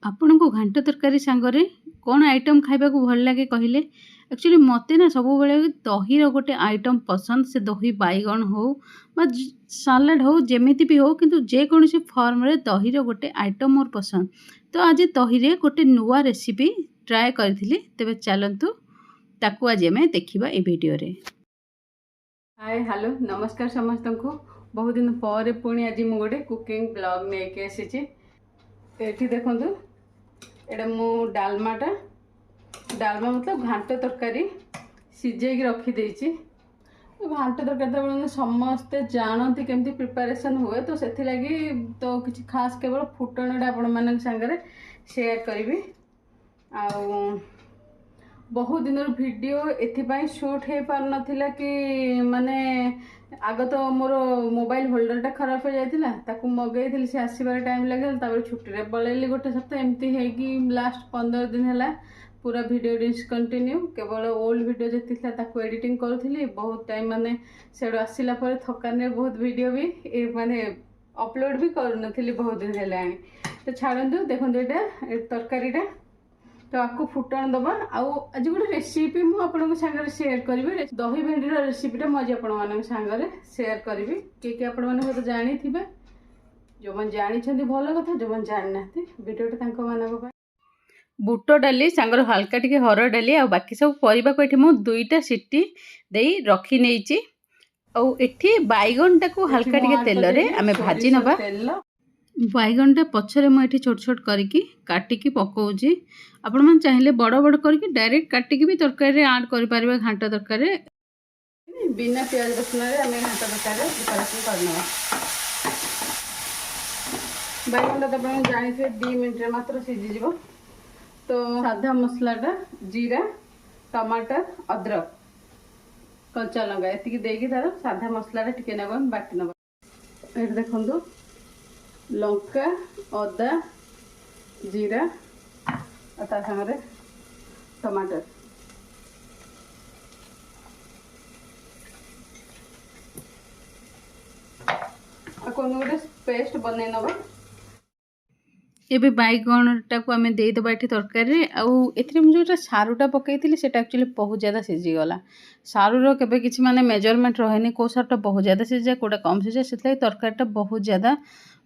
ଆପଣଙ୍କୁ ଘାଣ୍ଟ ତରକାରୀ ସାଙ୍ଗରେ କ'ଣ ଆଇଟମ୍ ଖାଇବାକୁ ଭଲ ଲାଗେ କହିଲେ? ଆକ୍ଚୁଆଲି ମୋତେ ନା ସବୁବେଳେ ଦହିର ଗୋଟେ ଆଇଟମ୍ ପସନ୍ଦ। ସେ ଦହି ବାଇଗଣ ହଉ ବା ସାଲାଡ଼ ହଉ ଯେମିତି ବି ହଉ, କିନ୍ତୁ ଯେକୌଣସି ଫର୍ମରେ ଦହିର ଗୋଟେ ଆଇଟମ୍ ମୋର ପସନ୍ଦ। ତ ଆଜି ଦହିରେ ଗୋଟେ ନୂଆ ରେସିପି ଟ୍ରାଏ କରିଥିଲି। ତେବେ ଚାଲନ୍ତୁ ତାକୁ ଆଜି ଆମେ ଦେଖିବା ଏ ଭିଡ଼ିଓରେ। ହାଏ ହ୍ୟାଲୋ ନମସ୍କାର ସମସ୍ତଙ୍କୁ। ବହୁତ ଦିନ ପରେ ପୁଣି ଆଜି ମୁଁ ଗୋଟେ କୁକିଂ ବ୍ଲଗ୍ ନେଇକି ଆସିଛି। ଏଠି ଦେଖନ୍ତୁ, ଏଇଟା ମୁଁ ଡାଲମା ମତଲବ ଘାଣ୍ଟ ତରକାରୀ ସିଝେଇକି ରଖିଦେଇଛି। ଘାଣ୍ଟ ତରକାରୀ ତ ସମସ୍ତେ ଜାଣନ୍ତି କେମିତି ପ୍ରିପାରେସନ୍ ହୁଏ, ତ ସେଥିଲାଗି ତ କିଛି ଖାସ୍ କେବଳ ଫୁଟଣଟା ଆପଣମାନଙ୍କ ସାଙ୍ଗରେ ସେୟାର କରିବି। ଆଉ ବହୁତ ଦିନର ଭିଡ଼ିଓ ଏଥିପାଇଁ ସୁଟ୍ ହେଇପାରୁନଥିଲା କି ମାନେ ଆଗ ତ ମୋର ମୋବାଇଲ ହୋଲ୍ଡରଟା ଖରାପ ହେଇଯାଇଥିଲା, ତାକୁ ମଗେଇଥିଲି, ସେ ଆସିବାରେ ଟାଇମ୍ ଲାଗିଲା। ତାପରେ ଛୁଟିରେ ପଳେଇଲି ଗୋଟେ ସପ୍ତାହ, ଏମିତି ହେଇକି ଲାଷ୍ଟ 15 ଦିନ ହେଲା ପୁରା ଭିଡ଼ିଓ ଡିସକଣ୍ଟିନ୍ୟୁ। କେବଳ ଓଲ୍ଡ ଭିଡ଼ିଓ ଯେତିକି ଥିଲା ତାକୁ ଏଡ଼ିଟିଂ କରୁଥିଲି। ବହୁତ ଟାଇମ୍ ମାନେ ସେଠୁ ଆସିଲା ପରେ ଥକାନରେ ବହୁତ ଭିଡ଼ିଓ ବି ମାନେ ଅପଲୋଡ଼ ବି କରୁନଥିଲି ବହୁତ ଦିନ ହେଲାଣି। ତ ଛାଡ଼ନ୍ତୁ, ଦେଖନ୍ତୁ ଏଇଟା ତରକାରୀଟା, ତ ଆକୁ ଫୁଟଣ ଦେବା। ଆଉ ଆଜି ଗୋଟେ ରେସିପି ମୁଁ ଆପଣଙ୍କ ସାଙ୍ଗରେ ସେୟାର କରିବି। ଦହି ଭେଣ୍ଡିର ରେସିପିଟା ମୁଁ ଆଜି ଆପଣମାନଙ୍କ ସାଙ୍ଗରେ ସେୟାର କରିବି। କିଏ ଆପଣମାନେ ହୁଏତ ଜାଣିଥିବେ, ଯେଉଁମାନେ ଜାଣିଛନ୍ତି ଭଲ କଥା, ଯେଉଁମାନେ ଜାଣିନାହାନ୍ତି ଭିଡ଼ିଓଟା ତାଙ୍କମାନଙ୍କ ପାଇଁ। ବୁଟ ଡାଲି ସାଙ୍ଗରେ ହାଲକା ଟିକେ ହରଡ଼ ଡାଲି ଆଉ ବାକି ସବୁ ପରିବାକୁ ଏଠି ମୁଁ 2ଟା ସିଟି ଦେଇ ରଖି ନେଇଛି। ଆଉ ଏଠି ବାଇଗଣଟାକୁ ହାଲକା ଟିକେ ତେଲରେ ଆମେ ଭାଜି ନେବା। ବାଇଗଣଟା ପଛରେ ମୁଁ ଏଠି ଛୋଟ ଛୋଟ କରିକି କାଟିକି ପକାଉଛି। ଆପଣମାନେ ଚାହିଁଲେ ବଡ଼ ବଡ଼ କରିକି ଡାଇରେକ୍ଟ କାଟିକି ବି ତରକାରୀରେ ଆଡ଼୍ କରିପାରିବେ। ଘାଣ୍ଟ ତରକାରୀରେ ବିନା ପିଆଜ ରସୁଣରେ ଆମେ ଘାଣ୍ଟ ତରକାରୀରେ ପ୍ରିପାରେସନ୍ କରିନେବା। ବାଇଗଣଟା ତ ଆପଣ ଜାଣିଥିବେ 2 ମିନିଟ୍ରେ ମାତ୍ର ସିଝିଯିବ। ତ ସାଧା ମସଲାଟା ଜିରା, ଟମାଟର, ଅଦରକ, କଞ୍ଚା ଲଙ୍କା ଏତିକି ଦେଇକି ତାର ସାଧା ମସଲାଟା ଟିକେ ନେବା, ଆମେ ବାଟି ନେବା। ଏଠି ଦେଖନ୍ତୁ, ଲଙ୍କା, ଅଦା, ଜିରା ଆଉ ତା ସାଙ୍ଗରେ ଟମାଟର। ଆଉ ଆମେ ଗୋଟେ ପେଷ୍ଟ ବନେଇ ନେବା। ଏବେ ବାଇଗଣଟାକୁ ଆମେ ଦେଇଦେବା ଏଠି ତରକାରୀରେ। ଆଉ ଏଥିରେ ମୁଁ ଯେଉଁଟା ସାରୁଟା ପକାଇଥିଲି ସେଟା ଆକ୍ଚୁଆଲି ବହୁତ ଜ୍ୟାଦା ସିଝିଗଲା। ସାରୁର କେବେ କିଛି ମାନେ ମେଜରମେଣ୍ଟ ରହେନି, କେଉଁ ସାରୁଟା ବହୁତ ଜ୍ୟାଦା ସିଝିଯାଏ, କେଉଁଟା କମ୍ ସିଝିଯାଏ। ସେଥିଲାଗି ତରକାରୀଟା ବହୁତ ଜ୍ୟାଦା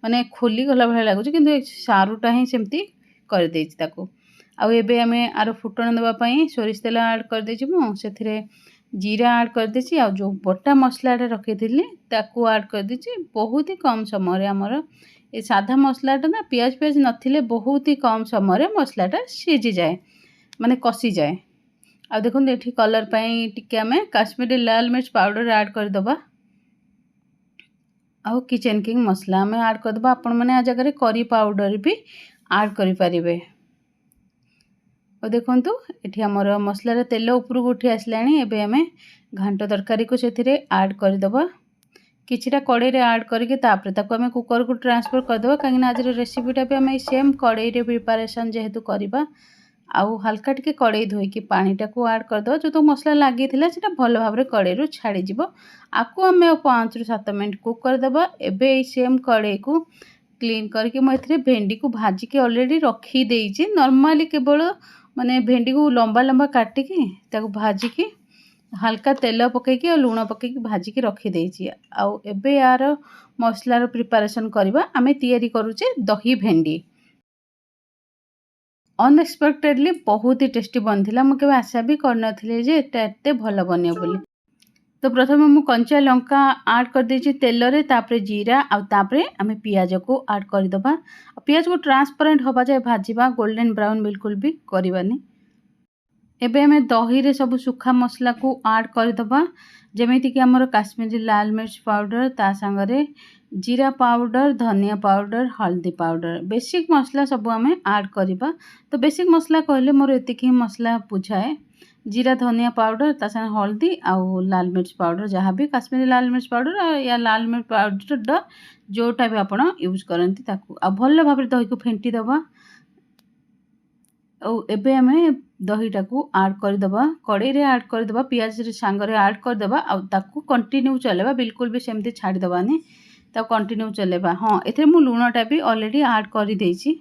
ମାନେ ଖୋଲିଗଲା ଭଳିଆ ଲାଗୁଛି, କିନ୍ତୁ ସାରୁଟା ହିଁ ସେମିତି କରିଦେଇଛି ତାକୁ। ଆଉ ଏବେ ଆମେ ଆର ଫୁଟଣ ଦେବା ପାଇଁ ସୋରିଷ ତେଲ ଆଡ଼୍ କରିଦେଇଛି। ମୁଁ ସେଥିରେ ଜିରା ଆଡ଼୍ କରିଦେଇଛି, ଆଉ ଯେଉଁ ବଟା ମସଲାଟା ରଖିଥିଲି ତାକୁ ଆଡ଼୍ କରିଦେଇଛି। ବହୁତ ହି କମ୍ ସମୟରେ ଆମର ଏ ସାଧା ମସଲାଟା ନା ପିଆଜ ନଥିଲେ ବହୁତ ହି କମ୍ ସମୟରେ ମସଲାଟା ସିଝିଯାଏ, ମାନେ କଷିଯାଏ। ଆଉ ଦେଖନ୍ତୁ, ଏଠି କଲର୍ ପାଇଁ ଟିକେ ଆମେ କାଶ୍ମୀରୀ ଲାଲ ମିର୍ଚ ପାଉଡ଼ର ଆଡ଼୍ କରିଦେବା। ଆଉ କିଚେନ୍ କିଙ୍ଗ ମସଲା ଆମେ ଆଡ଼୍ କରିଦେବା। ଆପଣମାନେ ଆ ଜାଗାରେ କରି ପାଉଡ଼ର ବି ଆଡ଼୍ କରିପାରିବେ। ଆଉ ଦେଖନ୍ତୁ, ଏଠି ଆମର ମସଲାର ତେଲ ଉପରକୁ ଉଠି ଆସିଲାଣି। ଏବେ ଆମେ ଘାଣ୍ଟ ତରକାରୀକୁ ସେଥିରେ ଆଡ଼୍ କରିଦେବା। କିଛିଟା କଡ଼େଇରେ ଆଡ଼୍ କରିକି ତାପରେ ତାକୁ ଆମେ କୁକରକୁ ଟ୍ରାନ୍ସଫର କରିଦେବା, କାହିଁକିନା ଆଜିର ରେସିପିଟା ବି ଆମେ ସେମ୍ କଡ଼େଇରେ ପ୍ରିପାରେସନ୍ ଯେହେତୁ କରିବା। ଆଉ ହାଲକା ଟିକେ କଡ଼େଇ ଧୋଇକି ପାଣିଟାକୁ ଆଡ଼୍ କରିଦେବା। ଯେଉଁ ମସଲା ଲାଗିଥିଲା ସେଇଟା ଭଲ ଭାବରେ କଡ଼େଇରୁ ଛାଡ଼ିଯିବ। ଆକୁ ଆମେ 5ରୁ 7 ମିନିଟ୍ କୁକ୍ କରିଦେବା। ଏବେ ଏଇ ସେମ୍ କଡ଼େଇକୁ କ୍ଲିନ୍ କରିକି ମୁଁ ଏଥିରେ ଭେଣ୍ଡିକୁ ଭାଜିକି ଅଲରେଡ଼ି ରଖିଦେଇଛି। ନର୍ମାଲି କେବଳ ମାନେ ଭେଣ୍ଡିକୁ ଲମ୍ବା ଲମ୍ବା କାଟିକି ତାକୁ ଭାଜିକି ହାଲକା ତେଲ ପକାଇକି ଆଉ ଲୁଣ ପକାଇକି ଭାଜିକି ରଖିଦେଇଛି। ଆଉ ଏବେ ୟାର ମସଲାର ପ୍ରିପାରେସନ୍ କରିବା। ଆମେ ତିଆରି କରୁଛେ ଦହି ଭେଣ୍ଡି। ଅନଏକ୍ସପେକ୍ଟେଡ଼ଲି ବହୁତ ହି ଟେଷ୍ଟି ବନିଥିଲା। ମୁଁ କେବେ ଆଶା ବି କରିନଥିଲି ଯେ ଏଟା ଏତେ ଭଲ ବନିବ ବୋଲି। ତ ପ୍ରଥମେ ମୁଁ କଞ୍ଚା ଲଙ୍କା ଆଡ଼୍ କରିଦେଇଛି ତେଲରେ, ତାପରେ ଜିରା, ଆଉ ତାପରେ ଆମେ ପିଆଜକୁ ଆଡ଼୍ କରିଦେବା। ଆଉ ପିଆଜକୁ ଟ୍ରାନ୍ସପାରେଣ୍ଟ ହେବା ଯାଏ ଭାଜିବା, ଗୋଲ୍ଡେନ୍ ବ୍ରାଉନ୍ ବିଲକୁଲ ବି କରିବାନି। ଏବେ ଆମେ ଦହିରେ ସବୁ ଶୁଖା ମସଲାକୁ ଆଡ଼୍ କରିଦେବା, ଯେମିତିକି ଆମର କାଶ୍ମୀରୀ ଲାଲ ମିର୍ଚ ପାଉଡ଼ର, ତା ସାଙ୍ଗରେ ଜିରା ପାଉଡ଼ର, ଧନିଆ ପାଉଡ଼ର, ହଳଦୀ ପାଉଡ଼ର, ବେସିକ୍ ମସଲା ସବୁ ଆମେ ଆଡ଼୍ କରିବା। ତ ବେସିକ୍ ମସଲା କହିଲେ ମୋର ଏତିକି ହିଁ ମସଲା ବୁଝାଏ। ଜିରା, ଧନିଆ ପାଉଡ଼ର, ତା ସାଙ୍ଗେ ହଳଦୀ ଆଉ ଲାଲ ମିର୍ଚ ପାଉଡ଼ର, ଯାହା ବି କାଶ୍ମୀରୀ ଲାଲ ମିର୍ଚ ପାଉଡ଼ର ୟା ଲାଲ ମିର୍ଚ ପାଉଡ଼ର ଯେଉଁଟା ବି ଆପଣ ୟୁଜ୍ କରନ୍ତି ତାକୁ। ଆଉ ଭଲ ଭାବରେ ଦହିକୁ ଫେଣ୍ଟି ଦେବା। ଆଉ ଏବେ ଆମେ ଦହିଟାକୁ ଆଡ଼୍ କରିଦେବା, କଡ଼େଇରେ ଆଡ଼୍ କରିଦେବା, ପିଆଜ ସାଙ୍ଗରେ ଆଡ଼୍ କରିଦେବା। ଆଉ ତାକୁ କଣ୍ଟିନ୍ୟୁ ଚଲେଇବା, ବିଲକୁଲ ବି ସେମିତି ଛାଡ଼ିଦେବାନି, ତାକୁ କଣ୍ଟିନ୍ୟୁ ଚଲେଇବା। ହଁ, ଏଥିରେ ମୁଁ ଲୁଣଟା ବି ଅଲରେଡ଼ି ଆଡ଼୍ କରିଦେଇଛି।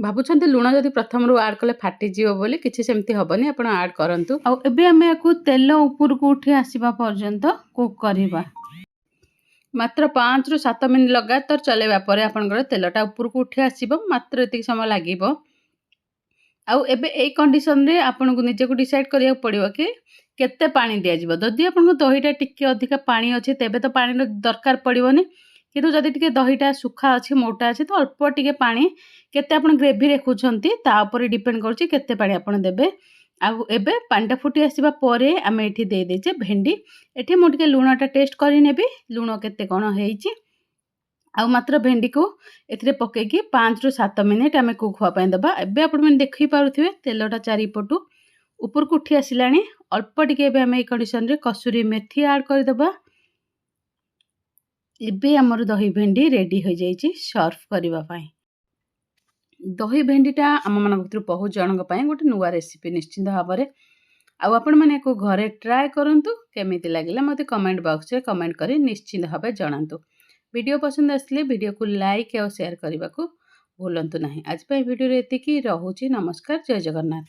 ଭାବୁଛନ୍ତି ଲୁଣ ଯଦି ପ୍ରଥମରୁ ଆଡ୍ କଲେ ଫାଟିଯିବ ବୋଲି, କିଛି ସେମିତି ହେବନି, ଆପଣ ଆଡ୍ କରନ୍ତୁ। ଆଉ ଏବେ ଆମେ ୟାକୁ ତେଲ ଉପରକୁ ଉଠି ଆସିବା ପର୍ଯ୍ୟନ୍ତ କୁକ୍ କରିବା। ମାତ୍ର 5 ରୁ 7 ମିନିଟ୍ ଲଗାତାର ଚଲେଇବା ପରେ ଆପଣଙ୍କର ତେଲଟା ଉପରକୁ ଉଠି ଆସିବ। ମାତ୍ର ଏତିକି ସମୟ ଲାଗିବ। ଆଉ ଏବେ ଏଇ କଣ୍ଡିସନରେ ଆପଣଙ୍କୁ ନିଜକୁ ଡିସାଇଡ୍ କରିବାକୁ ପଡ଼ିବ କି କେତେ ପାଣି ଦିଆଯିବ। ଯଦି ଆପଣଙ୍କ ଦହିଟା ଟିକେ ଅଧିକା ପାଣି ଅଛି ତେବେ ତ ପାଣିର ଦରକାର ପଡ଼ିବନି, କିନ୍ତୁ ଯଦି ଟିକେ ଦହିଟା ସୁଖା ଅଛି, ମୋଟା ଅଛି, ତ ଅଳ୍ପ ଟିକେ ପାଣି, କେତେ ଆପଣ ଗ୍ରେଭି ରଖୁଛନ୍ତି ତା ଉପରେ ଡିପେଣ୍ଡ କରୁଛି କେତେ ପାଣି ଆପଣ ଦେବେ। ଆଉ ଏବେ ପାଣିଟା ଫୁଟି ଆସିବା ପରେ ଆମେ ଏଠି ଦେଇଦେଇଛେ ଭେଣ୍ଡି। ଏଠି ମୁଁ ଟିକେ ଲୁଣଟା ଟେଷ୍ଟ କରିନେବି, ଲୁଣ କେତେ କ'ଣ ହେଇଛି। ଆଉ ମାତ୍ର ଭେଣ୍ଡିକୁ ଏଥିରେ ପକେଇକି 5 ରୁ 7 ମିନିଟ୍ ଆମେ କୁକ୍ ହେବା ପାଇଁ ଦେବା। ଏବେ ଆପଣମାନେ ଦେଖିପାରୁଥିବେ ତେଲଟା ଚାରିପଟୁ ଉପରକୁ ଉଠି ଆସିଲାଣି। ଅଳ୍ପ ଟିକେ ଏବେ ଆମେ ଏଇ କଣ୍ଡିସନରେ କସୁରୀ ମେଥି ଆଡ୍ କରିଦେବା। ଏବେ ଆମର ଦହି ଭେଣ୍ଡି ରେଡି ହୋଇଯାଇଛି ସର୍ଭ କରିବା ପାଇଁ। ଦହି ଭେଣ୍ଡିଟା ଆମମାନଙ୍କ ଭିତରୁ ବହୁତ ଜଣଙ୍କ ପାଇଁ ଗୋଟେ ନୂଆ ରେସିପି ନିଶ୍ଚିନ୍ତ ଭାବରେ। ଆଉ ଆପଣମାନେ ୟାକୁ ଘରେ ଟ୍ରାଏ କରନ୍ତୁ। କେମିତି ଲାଗିଲା ମୋତେ କମେଣ୍ଟ ବକ୍ସରେ କମେଣ୍ଟ କରି ନିଶ୍ଚିନ୍ତ ଭାବେ ଜଣାନ୍ତୁ। ଭିଡ଼ିଓ ପସନ୍ଦ ଆସିଲେ ଭିଡ଼ିଓକୁ ଲାଇକ୍ ଆଉ ସେୟାର କରିବାକୁ ଭୁଲନ୍ତୁ ନାହିଁ। ଆଜି ପାଇଁ ଭିଡ଼ିଓରେ ଏତିକି। ରହୁଛି। ନମସ୍କାର। ଜୟ ଜଗନ୍ନାଥ।